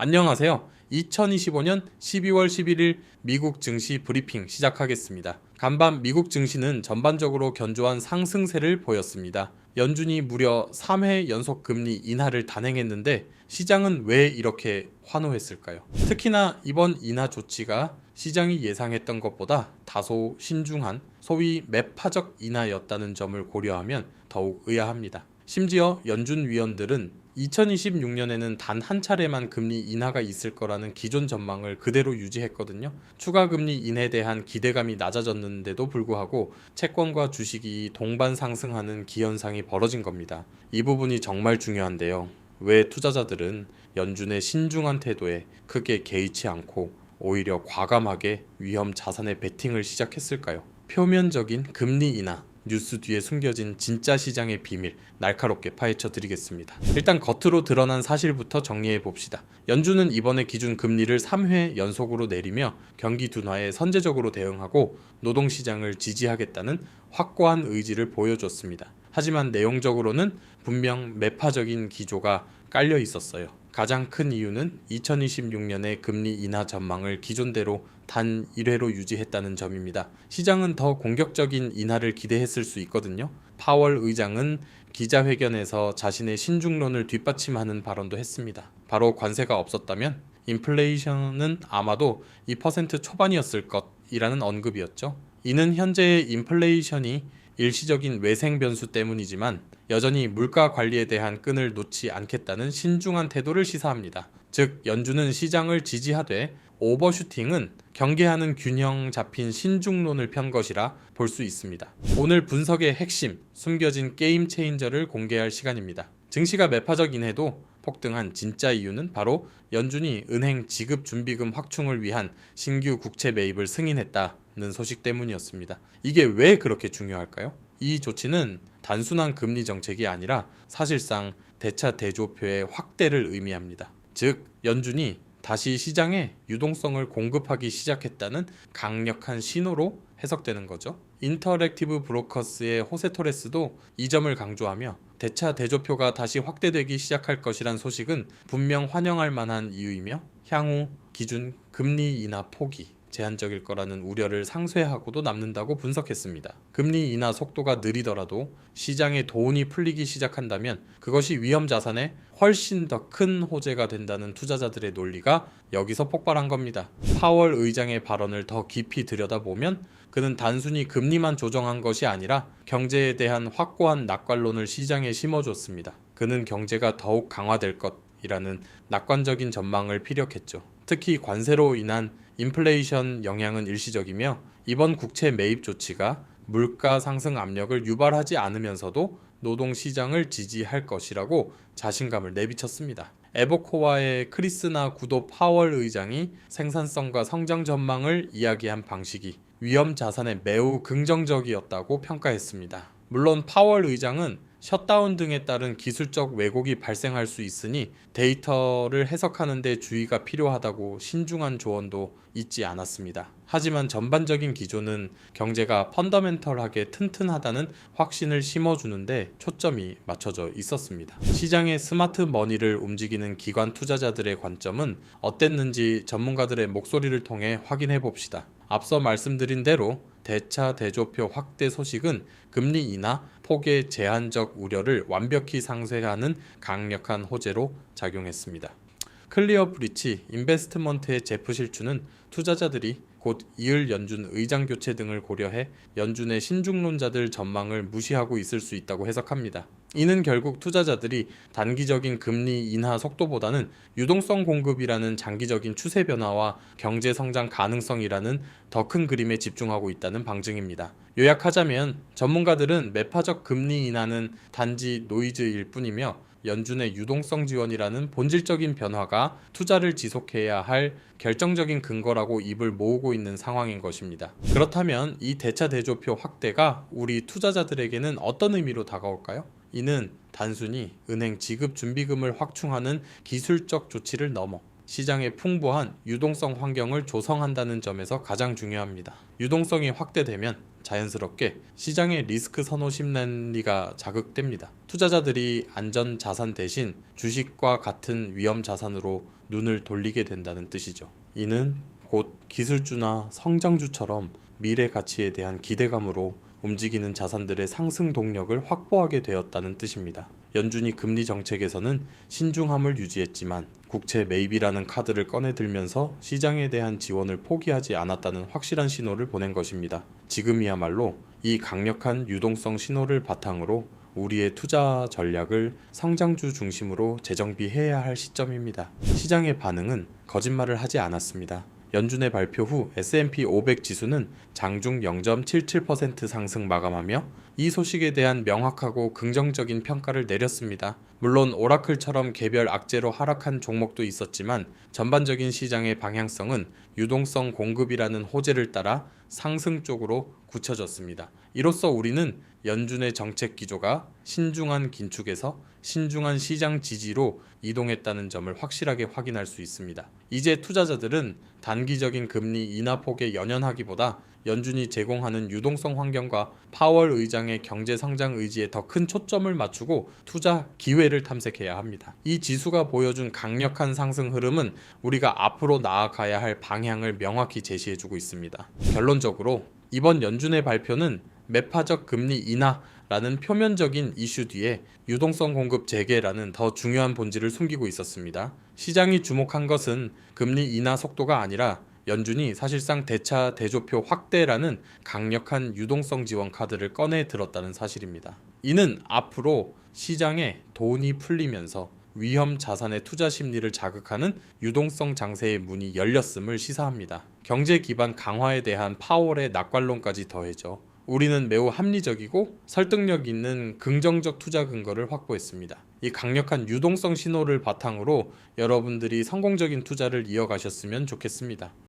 안녕하세요. 2025년 12월 11일 미국 증시 브리핑 시작하겠습니다. 간밤 미국 증시는 전반적으로 견조한 상승세를 보였습니다. 연준이 무려 3회 연속 금리 인하를 단행했는데 시장은 왜 이렇게 환호했을까요? 특히나 이번 인하 조치가 시장이 예상했던 것보다 다소 신중한 소위 매파적 인하였다는 점을 고려하면 더욱 의아합니다. 심지어 연준 위원들은 2026년에는 단 한 차례만 금리 인하가 있을 거라는 기존 전망을 그대로 유지했거든요. 추가 금리 인하에 대한 기대감이 낮아졌는데도 불구하고 채권과 주식이 동반 상승하는 기현상이 벌어진 겁니다. 이 부분이 정말 중요한데요. 왜 투자자들은 연준의 신중한 태도에 크게 개의치 않고 오히려 과감하게 위험 자산에 베팅을 시작했을까요? 표면적인 금리 인하, 뉴스 뒤에 숨겨진 진짜 시장의 비밀 날카롭게 파헤쳐 드리겠습니다. 일단 겉으로 드러난 사실부터 정리해 봅시다. 연준은 이번에 기준 금리를 3회 연속으로 내리며 경기 둔화에 선제적으로 대응하고 노동시장을 지지하겠다는 확고한 의지를 보여줬습니다. 하지만 내용적으로는 분명 매파적인 기조가 깔려 있었어요. 가장 큰 이유는 2026년의 금리 인하 전망을 기존대로 단 1회로 유지했다는 점입니다. 시장은 더 공격적인 인하를 기대했을 수 있거든요. 파월 의장은 기자회견에서 자신의 신중론을 뒷받침하는 발언도 했습니다. 바로 관세가 없었다면 인플레이션은 아마도 2% 초반이었을 것이라는 언급이었죠. 이는 현재의 인플레이션이 일시적인 외생 변수 때문이지만 여전히 물가 관리에 대한 끈을 놓지 않겠다는 신중한 태도를 시사합니다. 즉 연준은 시장을 지지하되 오버슈팅은 경계하는 균형 잡힌 신중론을 편 것이라 볼 수 있습니다. 오늘 분석의 핵심, 숨겨진 게임 체인저를 공개할 시간입니다. 증시가 매파적인 해도 폭등한 진짜 이유는 바로 연준이 은행 지급 준비금 확충을 위한 신규 국채 매입을 승인했다는 소식 때문이었습니다. 이게 왜 그렇게 중요할까요? 이 조치는 단순한 금리 정책이 아니라 사실상 대차 대조표의 확대를 의미합니다. 즉 연준이 다시 시장에 유동성을 공급하기 시작했다는 강력한 신호로 해석되는 거죠. 인터랙티브 브로커스의 호세 토레스도 이 점을 강조하며 대차 대조표가 다시 확대되기 시작할 것이란 소식은 분명 환영할 만한 이유이며 향후 기준 금리 인하 폭이 제한적일 거라는 우려를 상쇄하고도 남는다고 분석했습니다. 금리 인하 속도가 느리더라도 시장의 돈이 풀리기 시작한다면 그것이 위험 자산에 훨씬 더 큰 호재가 된다는 투자자들의 논리가 여기서 폭발한 겁니다. 파월 의장의 발언을 더 깊이 들여다보면 그는 단순히 금리만 조정한 것이 아니라 경제에 대한 확고한 낙관론을 시장에 심어줬습니다. 그는 경제가 더욱 강화될 것이라는 낙관적인 전망을 피력했죠. 특히 관세로 인한 인플레이션 영향은 일시적이며 이번 국채 매입 조치가 물가 상승 압력을 유발하지 않으면서도 노동시장을 지지할 것이라고 자신감을 내비쳤습니다. 에버코와의 크리스나 구도 파월 의장이 생산성과 성장 전망을 이야기한 방식이 위험 자산에 매우 긍정적이었다고 평가했습니다. 물론 파월 의장은 셧다운 등에 따른 기술적 왜곡이 발생할 수 있으니 데이터를 해석하는 데 주의가 필요하다고 신중한 조언도 잊지 않았습니다. 하지만 전반적인 기조는 경제가 펀더멘털하게 튼튼하다는 확신을 심어주는데 초점이 맞춰져 있었습니다. 시장의 스마트 머니를 움직이는 기관 투자자들의 관점은 어땠는지 전문가들의 목소리를 통해 확인해 봅시다. 앞서 말씀드린 대로 대차 대조표 확대 소식은 금리 인하 폭의 제한적 우려를 완벽히 상쇄하는 강력한 호재로 작용했습니다. 클리어 브리치 인베스트먼트의 제프 실추는 투자자들이 곧 이을 연준 의장 교체 등을 고려해 연준의 신중론자들 전망을 무시하고 있을 수 있다고 해석합니다. 이는 결국 투자자들이 단기적인 금리 인하 속도보다는 유동성 공급이라는 장기적인 추세 변화와 경제 성장 가능성이라는 더 큰 그림에 집중하고 있다는 방증입니다. 요약하자면 전문가들은 매파적 금리 인하는 단지 노이즈일 뿐이며 연준의 유동성 지원이라는 본질적인 변화가 투자를 지속해야 할 결정적인 근거라고 입을 모으고 있는 상황인 것입니다. 그렇다면 이 대차 대조표 확대가 우리 투자자들에게는 어떤 의미로 다가올까요? 이는 단순히 은행 지급 준비금을 확충하는 기술적 조치를 넘어 시장에 풍부한 유동성 환경을 조성한다는 점에서 가장 중요합니다. 유동성이 확대되면 자연스럽게 시장의 리스크 선호 심리가 자극됩니다. 투자자들이 안전 자산 대신 주식과 같은 위험 자산으로 눈을 돌리게 된다는 뜻이죠. 이는 곧 기술주나 성장주처럼 미래 가치에 대한 기대감으로 움직이는 자산들의 상승 동력을 확보하게 되었다는 뜻입니다. 연준이 금리 정책에서는 신중함을 유지했지만 국채 매입이라는 카드를 꺼내 들면서 시장에 대한 지원을 포기하지 않았다는 확실한 신호를 보낸 것입니다. 지금이야말로 이 강력한 유동성 신호를 바탕으로 우리의 투자 전략을 성장주 중심으로 재정비해야 할 시점입니다. 시장의 반응은 거짓말을 하지 않았습니다. 연준의 발표 후 S&P 500 지수는 장중 0.77% 상승 마감하며 이 소식에 대한 명확하고 긍정적인 평가를 내렸습니다. 물론 오라클처럼 개별 악재로 하락한 종목도 있었지만 전반적인 시장의 방향성은 유동성 공급이라는 호재를 따라 상승 쪽으로 굳혀졌습니다. 이로써 우리는 연준의 정책 기조가 신중한 긴축에서 신중한 시장 지지로 이동했다는 점을 확실하게 확인할 수 있습니다. 이제 투자자들은 단기적인 금리 인하 폭에 연연하기보다 연준이 제공하는 유동성 환경과 파월 의장의 경제 성장 의지에 더 큰 초점을 맞추고 투자 기회를 탐색해야 합니다. 이 지수가 보여준 강력한 상승 흐름은 우리가 앞으로 나아가야 할 방향을 명확히 제시해주고 있습니다. 결론적으로 이번 연준의 발표는 매파적 금리 인하라는 표면적인 이슈 뒤에 유동성 공급 재개라는 더 중요한 본질을 숨기고 있었습니다. 시장이 주목한 것은 금리 인하 속도가 아니라 연준이 사실상 대차 대조표 확대라는 강력한 유동성 지원 카드를 꺼내 들었다는 사실입니다. 이는 앞으로 시장에 돈이 풀리면서 위험 자산의 투자 심리를 자극하는 유동성 장세의 문이 열렸음을 시사합니다. 경제 기반 강화에 대한 파월의 낙관론까지 더해져 우리는 매우 합리적이고 설득력 있는 긍정적 투자 근거를 확보했습니다. 이 강력한 유동성 신호를 바탕으로 여러분들이 성공적인 투자를 이어가셨으면 좋겠습니다.